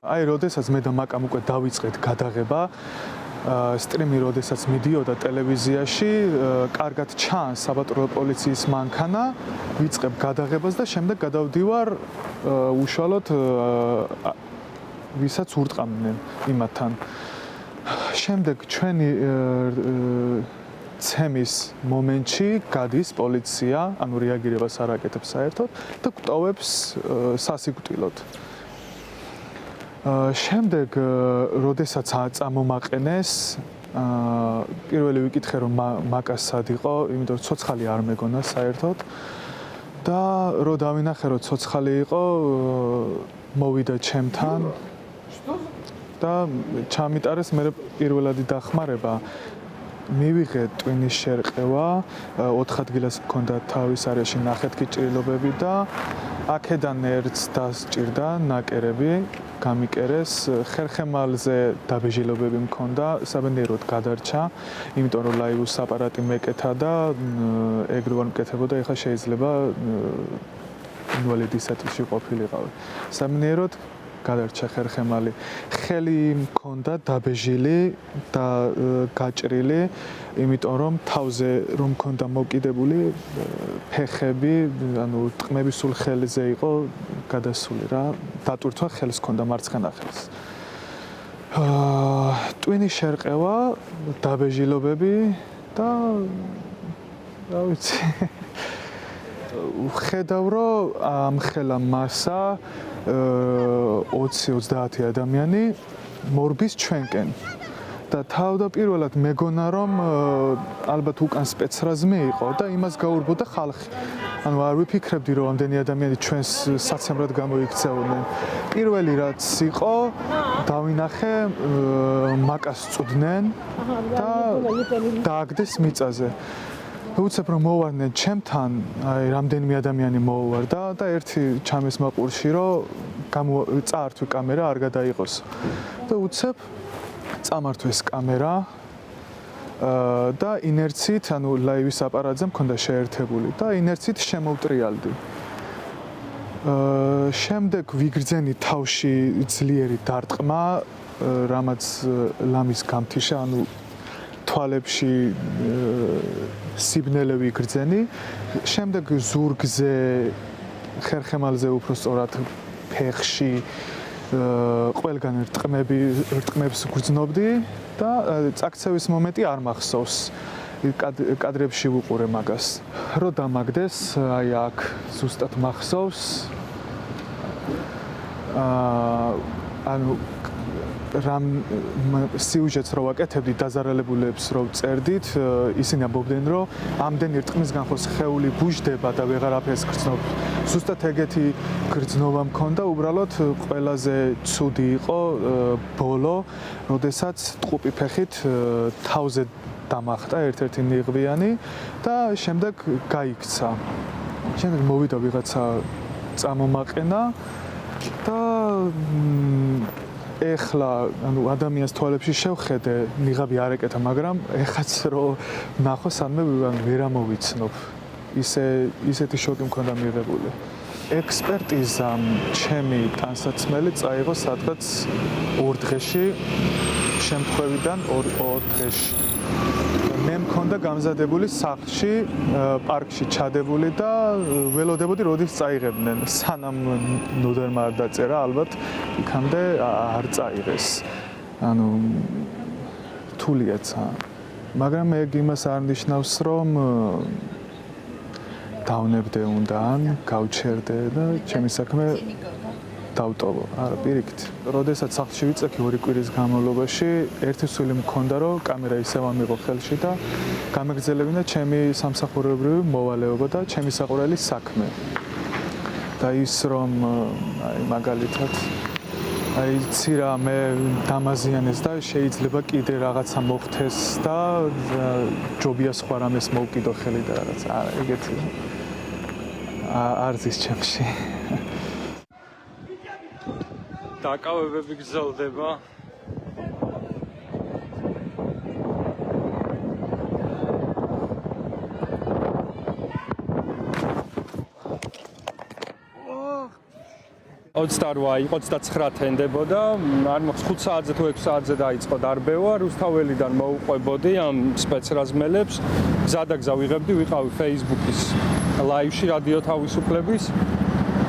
აი, როდესაც მე და მაკამ უკვე დავიწყეთ გადაღება, სტრიმი როდესაც მიდიოდა ტელევიზიაში, კარგად ჩანს საპატრულო პოლიციის მანქანა, ვიწყებ გადაღებას და შემდეგ გადავდივარ უშუალოდ ვისაც ურტყამდნენ იმათთან. შემდეგ ჩვენი ცემის მომენტში გადის პოლიცია, ანუ რეაგირებას არ აკეთებს საერთოდ და გვტოვებს სასიკვდილოდ. შემდეგ, როდესაც წამომაყენეს, პირველი ვიკითხე, რომ მაკას სად იყო, იმიტომ რომ ცოცხალი არ მეგონა საერთოდ და რო დავინახე, რომ ცოცხალი იყო, მოვიდა ჩემთან და ჩამიტარეს მე პირველადი დახმარება. მივიღე ტვინის შერყევა, 4 ადგილას მქონდა თავის არეში ნახეთქი ჭრილობები და აქედან ერთს დასჭირდა ნაკერები, გამიკერეს, ხერხემალზე დაბეჟილობები მქონდა, საბედნიეროდ გადარჩა, იმიტომ რომ ლაივის აპარატი მეკეთა და ეგ რო არ მკეთებოდა, ეხლა შეიძლება ინვალიდის სტატუსში ყოფილიყავი. საბედნიეროდ გადარჩა ხერხემალი. ხელი მქონდა დაბეჟილი და გაჭრილი, იმიტომ რომ თავზე რომ მქონდა მოკიდებული ფეხები, ანუ ტყმები სულ ხელზე იყო გადასული რა, დატვირთვა ხელს მქონდა მარცხენა ხელს. ტვინის შერყევა, დაბეჟილობები და რა ვიცი. ხედავ რომ ამხელა მასა 20-30 ადამიანი მორბის ჩვენკენ და თავდაპირველად მეგონა რომ ალბათ უკან სპეცრაზმე იყო და იმას გაურბოდა ხალხი. ანუ არ ვიფიქრებდი რომ ამდენი ადამიანი ჩვენს საცემრად გამოიქცეოდნენ. პირველი რაც იყო, დავინახე მაკას წვდნენ და დააგდეს მიწაზე. უცებ რომ მოვარდნენ ჩემთან, აი რამდენიმე ადამიანი მოუვარდა და ერთი ჩამეს მაყურში რომ წაართვი კამერა არ გადაიღოს. და უცებ წამართვეს კამერა და ინერცით, ანუ ლაივის აპარატზე მქონდა შეერთებული და ინერცით შემოვტრიალდი. შემდეგ ვიგრძენი თავში ძლიერი დარტყმა, რამაც ლამის გამთიშა, ანუ თვალებში სიბნელე ვიგრძენი, შემდეგ ზურგზე, ხერხემალზე უფრო სწორად ფეხში, ყველგან რტყმებს გრძნობდი და წაქცევის მომენტი არ მახსოვს. კადრებში ვუყურე მაგას. რო დამაგდეს, აი აქ ზუსტად მახსოვს. ანუ რამ სიუჟეტს რო ვაკეთებდი, დაზარალებულებს რო წერდით, ისინი ამბობდნენ, რომ ამდენი რტყმისგან ხო სხეული ბუჟდება და ვეღარაფერს გრძნობ. ზუსტად ეგეთი გრძნობა მქონდა, უბრალოდ ყველაზე ცუდი იყო ბოლო, როდესაც ტყუპი ფეხით თავზე დამახტა ერთ-ერთი ნიღბიანი და შემდეგ გაიქცა. შემდეგ მოვიდა ვიღაცა წამომაყენა და ეხლა ანუ ადამიანის თვალებში შევხედე, ნიღაბი არ ეკეთა, მაგრამ ეხაც რო ნახო სანმე ვერ ამოვიცნობ. ისეთი შოკი მქონდა მიღებული. ექსპერტიზამ ჩემი ტანსაცმელი წაიღო სადღაც 2 დღეში, შემთხვევიდან 2 დღეში. მე მქონდა გამზადებული სახლში, პარკში ჩადებული და ველოდებოდი როდის წაიღებდნენ. სანამ ნუდერმა არ დაწერა, ალბათ იქამდე არ წაიღეს. ანუ რთულიაცა. მაგრამ ეგ იმას არ ნიშნავს, რომ დავნებდე უნდან, გავჩერდე და ჩემი საქმე დავტოვო. არა, პირიქით. როდესაც სახლში ვიწექი 2 კვირის განმავლობაში, ერთი სული მქონდა, რომ კამერა ისევ ამიღო ხელში და გამეგრძელებინა ჩემი სამსახურებრივი მოვალეობა და ჩემი საყურელი საქმე. და ის რომ აი მაგალითად აი ცირა მე დამაზიანეს და შეიძლება კიდე რაღაცა მოხდეს და ჯობია სხვა რამეს მოვკიდო ხელი და რაღაც. არა, ეგეთი არ ზის ჩემში. დაკავებები გრძელდება. 28 იყო 29 თენდებოდა, არ მოხს 5 საათზე თუ 6 საათზე დაიწყო დარბევა, რუსთაველიდან მოუყვებოდი ამ სპეცრაზმელებს, გზადაგზა ვიღებდი, ვიყავი Facebook-ის ლაივში რადიო თავისუფლების.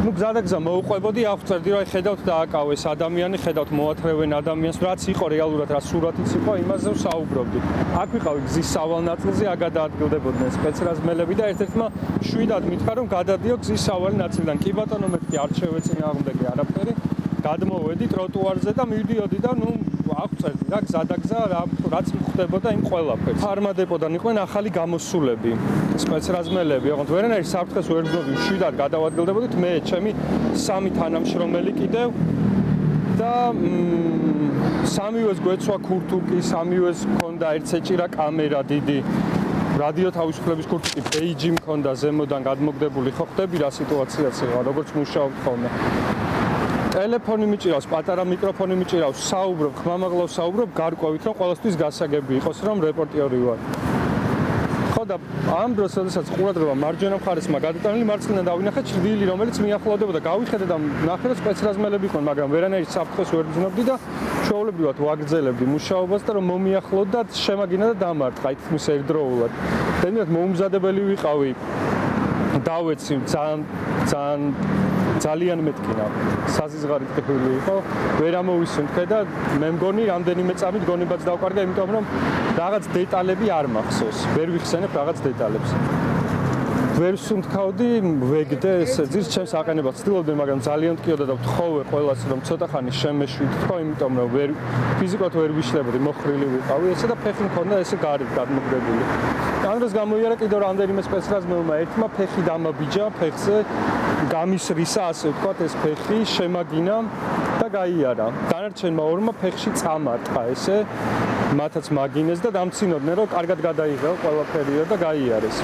Ну, გზადაგზა მოუყვებოდი, აღწერდი, რომ ხედავთ დააკავეს ადამიანი, ხედავთ მოათრევენ ადამიანს, რაც იყო რეალურად, რა სურათიც იყო, იმაზე ვსაუბრობდი. აქ ვიყავი გზის სავალ ნაწილზე, აგადაადგილდებოდნენ სპეცრაზმელები და ერთ-ერთმა შვიდად მითხრა, რომ გადადიო გზის სავალი ნაწილიდან. კი ბატონო, მეთქი არ შევეწინააღმდეგე არაფერი. გადმოვედი ტროტუარზე და მივდიოდი და აღწერდი რა გზადაგზა რაც მხდებოდა იმ ყველაფერს. ფარმადეპოდან იყვნენ ახალი გამოსულები, სპეცრაზმელები, ოღონდ ვერანაირი საფრთხეს ვერ გძნობდი, შვიდად გადავადგილდებოდით მე, ჩემი 3 თანამშრომელი კიდევ და სამივეს გვეცვა ქურთუკი, სამივეს მქონდა ერთ-ერთი კამერა დიდი. რადიო თავისუფლების ქურთუკი ბეიჯი მქონდა ზემოდან გადმოგდებული, ხო ხდები რა სიტუაციაც იყო, როგორც მუშაობ ხოლმე. ტელეფონი მიჭირავს, პატარა მიკროფონი მიჭირავს, საუბრობ, ხმამაღლა საუბრობ, გარკვევით რომ ყოველთვის გასაგები იყოს, რომ რეპორტიორი ვარ. ხო და ამ დროს, როდესაც ყურადღება მარჯვენა მხარესმა გადატანილი, მარცხნიდან დავინახე ჭრილი, რომელიც მიახლოვდებოდა. გავიხედე და ნახე, რომ სპეცრაზმელები იყვნენ, მაგრამ ვერანაირი საფრთხეს ვერ გძნობდი და ჩვეულებრივად ვაგრძელებდი მუშაობას და რომ მომიახლოვდა, შემაგინა და დამარტყა თითქმის ერთდროულად. თემად მოუმზადებელი ვიყავი. დავეცი ძალიან მეტკინა საზიზღარი ტყუილი იყო ვერ ამოვისუნთქე და მე მგონი რამდენიმე წამით გონებაც დავკარგა იმიტომ რომ რაღაც დეტალები არ მახსოვს ვერ ვიხსენებ რაღაც დეტალებს ვერ სუნთქავდი ვეგდე ესე ძირს ჩემს აყენებას ცდილობდი მაგრამ ძალიან მტკიოდა და ვთხოვე ყველას რომ ცოტა ხანი შემეშვით თქო იმიტომ რომ ვერ ფიზიკურად ვერ ვიშლებოდი მოხრილი ვიყავი ესე და ფეხი მქონდა ესე გარეთ გადმოგდებული ამ დროს გამოიარა კიდევ რამდენიმე სპეცრაზმელმა ერთმა ფეხი დამაბიჯა ფეხზე გამისრისა ასე ვთქვათ ეს ფეხი შემაგინა და გაიარა დანარჩენმა ორმა ფეხში წამარტყა ესე მათაც მაგინეს და დამცინოდნენ რომ კარგად გადაიღო ყველაფერიო და გაიარეს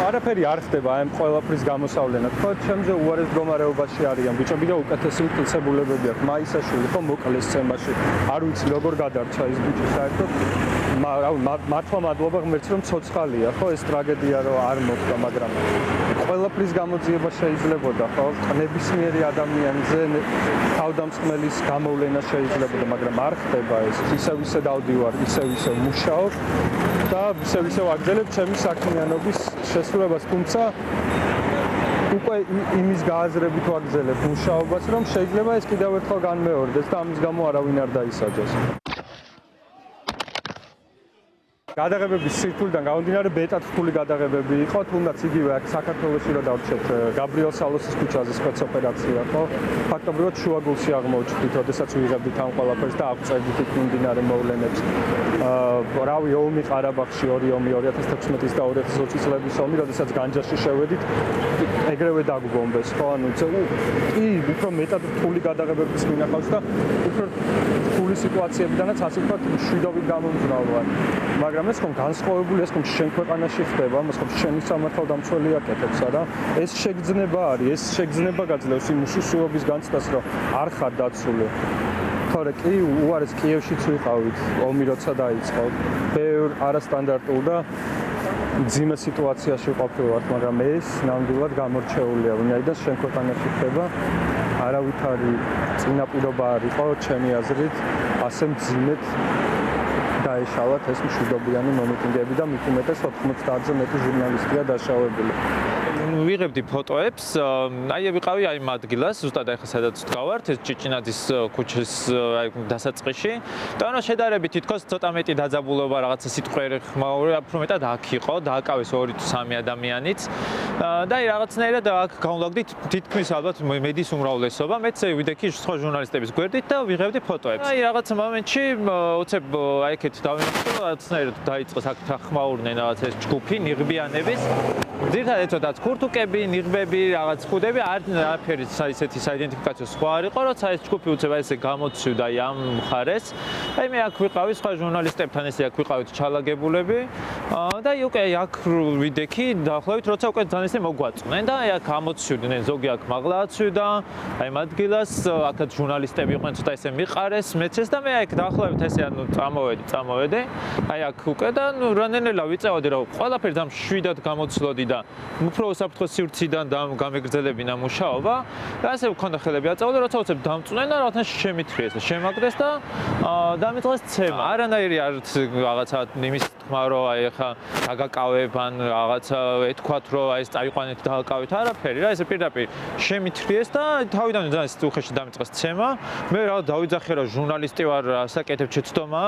არაფერი არ ხდება ამ ყველაფრის გამოსავლენად თქო ჩემზე უარეს მდგომარეობაში არიან ბიჭები და უკეთესი მტკიცებულებები აქვს მაისაშვილი ხო მოკლეს ცემაში არ ვიცი როგორ გადარჩა ეს ბიჭი საერთოდ მართლა მადლობა ღმერთს რომ ცოცხალია ხო ეს ტრაგედია რომ არ მოხდა მაგრამ ყველაფრის გამოძიება შეიძლებოდა ხო ნებისმიერი ადამიანზე თავდამსხმელის გამოვლენა შეიძლებოდა მაგრამ არ ხდება ეს ისე დავდივარ ისე მუშაობ და ისე ვაგრძელებ ჩემი საქმიანობის შესრულებას თუმცა უკვე იმის გააზრებით ვაგრძელებ მუშაობას რომ შეიძლება ეს კიდევ ერთხელ განმეორდეს და ამის გამო არავინ არ დაისაჯოს გადაღებების სირთულიდან გამომდინარე ბეტად რთული გადაღებები იყო, თუნდაც იგივე აქ საქართველოში რა დავჭერთ გაბრიელ სალოსის ქუჩაზე სპეცოპერაცია, ხო? ფაქტობრივად შუაგულში აღმოჩნდით, როდესაც ვიღებდით ამ ყველაფერს და აღწერდით იქ მიმდინარე მოვლენებს. რავი, ომი ყარაბაღში 2 ომი 2016 და 2020 წლების ომი, როდესაც განჯაში შევედით, ეგრევე დაგვბომბეს, ხო? ანუ კი, უფრო მეტად რთული გადაღებების მინახავს და უფრო რთული სიტუაციებიდანაც ასე ვთქვათ, მშვიდობით გამომძრავ. მაგრამ ეს ხომ განსხვავებული ეს ხომ შენ ქვეყანაში ხდება, მას ხომ შენი სამართალდამცველი აკეთებს არა? ეს შეგრძნება არის, ეს შეგრძნება გაძლევს იმ უშიშროების განცდას, რომ არ ხარ დაცული. თორე კი უარეს კიევშიც ვიყავით, ომი როცა დაიწყო. ბევრ არასტანდარტულ და ძიმე სიტუაციაში ყოფილვართ, მაგრამ ეს ნამდვილად გამორჩეულია, ვინაიდან შენ ქვეყანაში ხდება. არავითარი წინაპირობა არ იყო ჩემი აზრით, ასე მძიმედ დაეშალათ ეს მშვიდობიანი მომიტინგეები და მით უმეტეს 90-ზე მეტი ჟურნალისტია დაშავებული. ვიღებდი ფოტოებს, აი ვიყავი აი ამ ადგილას, ზუსტად ახლა სადაც ვდგავართ, ეს ჭიჭინაძის ქუჩის აი დასაწყისში. და ანუ შედარებით თითქოს ცოტა მეტი დაძაბულობა რაღაცა სიტყვიერი ხმაური, უფრო მეტად აქ იყო, დააკავეს 2 თუ 3 ადამიანიც. და აი რაღაცნაირად აქ განვლაგდით თითქმის ალბათ მედიის უმრავლესობა, მეც ვიდექი სხვა ჟურნალისტების გვერდით და ვიღებდი ფოტოებს. აი რაღაცა მომენტში უცებ აი ეგეთ დავინახე, რაღაცნაირად დაიწყო აქ ხმაურდნენ რაღაც ეს ჯგუფი ნიღბიანების. ძირითადად ცოტაც ქურთუკები, ნიღბები, რაღაც ხუდები, არაფერი ისეთი საიდენტიფიკაციო სხვა არ იყო, როცა ეს ჯგუფი უცებ ესე გამოცივდა ამ მხარეს. აი მე აქ ვიყავი სხვა ჟურნალისტებთან ესე აქ ვიყავით ჩალაგებულები და აი უკვე აქ ვიდექი დაახლოებით როცა უკვე ძალიან ისე მოგვაწყვნენ და აი აქ გამოცივდნენ, ზოგი აქ მაღლა აცვიდა, აი ამ ადგილას აქაც ჟურნალისტები იყვნენ ცოტა ესე მიყარეს, მეცეს და მე აი აქ დაახლოებით ესე ანუ წამოვედი. აი აქ უკვე და ნუ რანენელა ვიწევოდი რომ ყველაფერი და მშვიდად გამოცლოდი და უფრო უსაფრთხო სივრციდან გამეგრძელებინა მუშაობა და ასე მქონდა ხელები აწევა და როცა უცებ დამწვნენ და რაღაცა შემithრიეს და შემაგდეს და დამიწყეს ცემა. არანაირი არც რაღაცა იმის თქმა რომ აი ახლა დაგაკავებ ან რაღაცა ეთქვათ რომ აი ეს წაიყვანეთ დაგაკავეთ არაფერი რა ესე პირდაპირ შემithრიეს და თავიდან ძალიან უხეში დამიწყეს ცემა. მე რა დავიძახე რომ ჟურნალისტი ვარ ასაკეთებ შეცდომა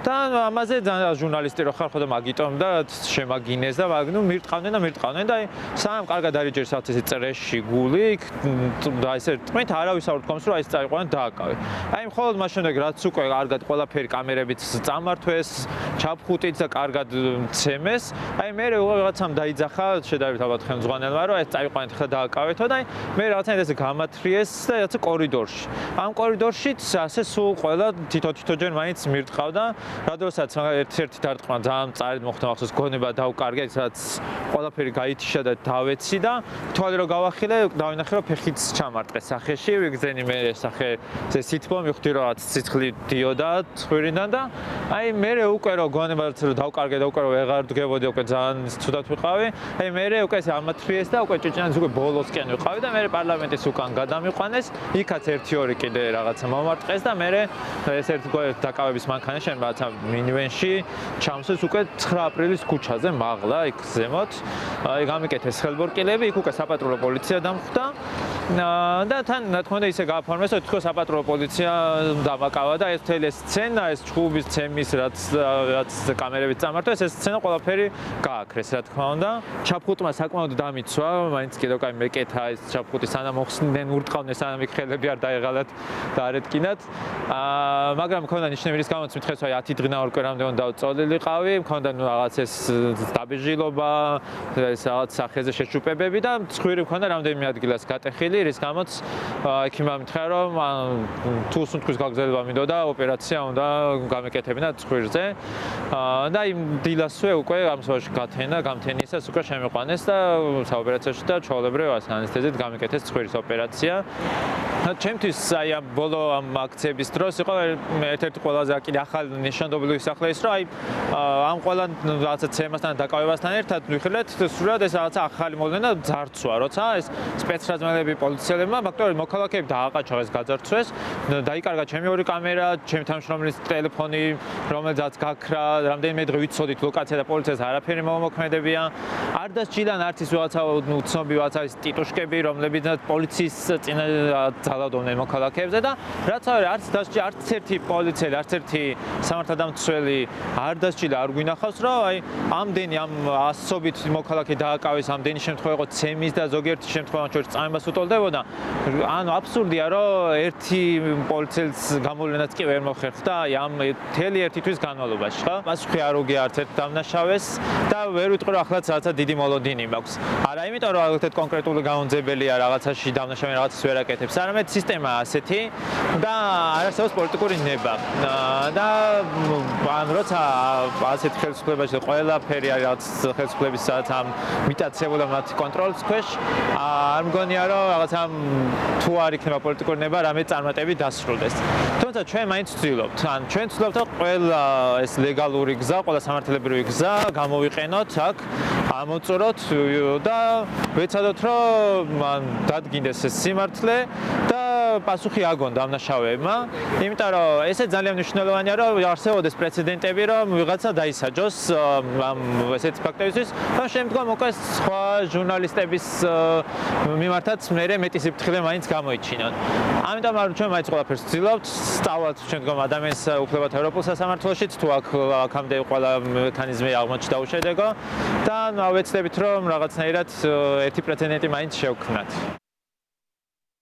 და ამაზე ძალიან ჟურნალისტი რო ხარ ხო და მაგიტომ და შემაგინეს და ნუ მირტყავდნენ და აი სამ კარგად არიჯერს რაღაც ესე წრეში გული და ესე თქმით არავის არ უთქვამს რომ აი ეს წაიყვანეთ დააკავე. აი მხოლოდ მას შემდეგ რაც უკვე კარგად ყველაფერი კამერებით წამართვეს, ჩაფხუტით და კარგად ცემეს, აი მე რაღაცამ დაიძახა შედარებით ალბათ ხელმძღვანელმა რომ ეს წაიყვანეთ ხა დააკავეთო და აი მე რაღაცა ესე გამათრიეს და რაღაცა კორიდორში. ამ კორიდორშიც ასე სულ ყველა თითო-თითოჯერ მაინც მირტყავდა, რადგანაც ერთ-ერთი დარტყმა ძალიან წარედ მოხდა მახსოვს გონება დავკარგე, სადაც ყველაფერი გაითიშა და დავეცი და თვალი რო გავახილე, დავინახე რომ ფეხიც ჩამარტყეს სახეში, ვიგზენი მე სახე ესე სითბო მივხვდი რომ რაც ციცხვლი დიოდა ცხვირიდან და აი მე უკვე რო გონებაც რო დავკარგე და უკვე რო ვეღარ დგებოდი უკვე ძალიან ცუდად ვიყავი. აი მე უკვე ესე ამათრიეს და უკვე ჭიჭინაც უკვე ბოლოსკენ ვიყავი და მე პარლამენტის უკან გადამიყვანეს. იქაც 1-2 კიდე რაღაცა მომარტყეს და მე ეს ერთი დაკავების მანქანა შენ რაღაცა მინივენში ჩამსვეს უკვე 9 აპრილის ქუჩაზე მაღლა იქ ზემოთ. აი გამიკეთეს ხელბორკილები, იქ უკვე საპატრულო პოლიცია დამხვდა. და თან რა თქმა უნდა ისე გააფორმეს რომ თქო საპატრულო პოლიცია დამაკავა და ეს მთელი სცენა ეს ჩხუბის ცემის რაც კამერებით წამართვეს ეს სცენა ყველაფერი გააქრეს რა თქმა უნდა. ჩაფხუტმა საკმაოდ დამიცვა, მაინც კიდევ კაი მეკეთა ეს ჩაფხუტი სანამ მოხსნდნენ ურტყავდნენ სანამ იქ ხელები არ დაეღალათ და არ ეთკინათ. მაგრამ მქონდა ნიშნები რის გამოც მითხეს აი 10 დღენა ორ კვირამდე უნდა წოლილიყავი, მქონდა ნუ რაღაც ეს დაბეჟილობა, ეს რაღაც სახეზე შეშუპებები და ცხვირი მქონდა რამდენიმე ადგილას გატეხილი, რის გამოც ექიმმა მითხრა რომ თუ სუნთქვის გაგრძელება მინდოდა ოპერაცია უნდა გამეკეთებინა ცხვირზე. და იმ დილასვე უკვე ამ სვაში გამთენიისას უკვე შემიყვანეს და საოპერაციოში და ჩვეულებრივ ანესთეზით გამეკეთეს ცხვირის ოპერაცია. ჩემთვის აი ამ ბოლო ამ აქციების დროს იყო ერთ-ერთი ყველაზე კიდე ახალი ნიშანდობლივი სახე ის რომ აი ამ ყველა რაღაცა ცემასთან დაკავებასთან ერთად ვიხილეთ სრულად ეს რაღაცა ახალი მოვლენა ძარცვა, როცა ეს სპეცრაზმელები პოლიციელებმა ფაქტობრივად მოქალაქეები დააყაჩაღეს, გაძარცვეს, დაიკარგა ჩემი ორი კამერა, ჩემი თანამშრომლის ტელეფონი, რომელზეც გაქრა, რამდენიმე დღე ვიცოდით ლოკაცია და პოლიციას არაფერი მომოქმედებია. არ დასჭირან არც ის რაღაცა უცნობი რაღაცა ის ტიტუშკები, რომლებიც პოლიციის წინა ძალადობდნენ მოქალაქეებზე და რაც არც დასჭირა არც ერთი პოლიციელი, არც ერთი სამართალდამცველი არ დასჭირდა, არ გვინახავს რომ აი ამდენი ამ ასობით მოქალაქე დააკავეს, ამდენი შემთხვევა იყო ცემის და ზოგიერთი შემთხვევა შორის წამებას უტოლდებოდა. ანუ აბსურდია რომ ერთი პოლიციელს გამოვლენაც კი ვერ მოხერხდა აი ამ მთელი ერთი თვის განმავლობაში, ხო? პასუხი არ უგია არც ერთ დამნაშავეს და ვერ ვიტყვი რომ ახლაც რაღაცა დიდი მოლოდინი მაქვს. არა იმიტომ რომ ალბათ კონკრეტული გაუნძებელია რაღაცაში დამნაშავე რაღაცას ვერ აკეთებს, არამედ სისტემა ასეთი და არასდროს პოლიტიკური ნება. და ან როცა ასეთ ხელისუფლებაში ყველაფერი არის რაღაც ხელისუფლების სადაც ამ მიტაცებულა მათ კონტროლის ქვეშ, არ მგონია რომ რაღაცა თუ არ იქნება პოლიტიკური ნება, რამე წარმატებით დასრულდეს. თუმცა ჩვენ მაინც ვცდილობთ, ან ჩვენ ვცდილობთ რომ ყველა ეს ლეგალური გზა, ყველა სამართლებრივი გზა გამოვიყენოთ აქ, ამოწუროთ და ვეცადოთ რომ დადგინდეს ეს სიმართლე და პასუხი აგონ დამნაშავეებმა, იმიტომ რომ ესე ძალიან მნიშვნელოვანია რომ არსებობდეს პრეცედენტები რომ ვიღაცა დაისაჯოს ამ ესეთი ფაქტებისთვის და შემდგომ უკვე სხვა ჟურნალისტების მიმართაც მერე მეტი სიფრთხილე მაინც გამოიჩინონ. ამიტომ ჩვენ მაინც ყველაფერს ვცდილობთ, სწავლოთ შემდგომ ადამიანის უფლებათა ევროპულ სასამართლოშიც თუ აქამდე ყველა მექანიზმი აღმოჩნდა უშედეგო და ვეცდებით რომ რაღაცნაირად ერთი პრეცედენტი მაინც შევქმნათ.